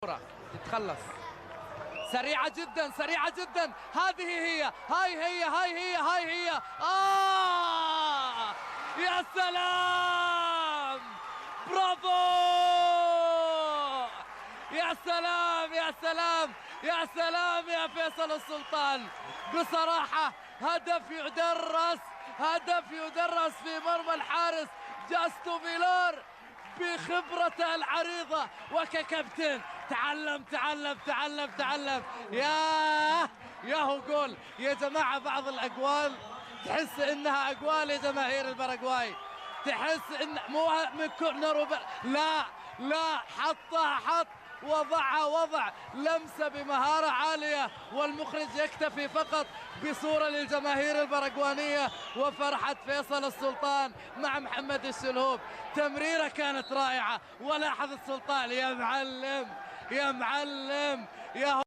تتخلص سريعة جدا سريعة جدا. هذه هي هاي هي يا سلام، برافو، يا سلام يا سلام يا سلام يا فيصل السلطان. بصراحة هدف يدرس في مرمى الحارس جاستو فيلور بخبرته العريضة وككابتن. تعلم. يا هو جول يا جماعة. بعض الأقوال تحس إنها أقوال يا جماهير الباراغواي، تحس إن مو من كورنر لا حط وضع لمسة بمهارة عالية، والمخرج يكتفي فقط بصورة للجماهير الباراغوانية وفرحة فيصل السلطان مع محمد الشلهوب. تمريرة كانت رائعة، ولاحظ السلطان يا معلم يا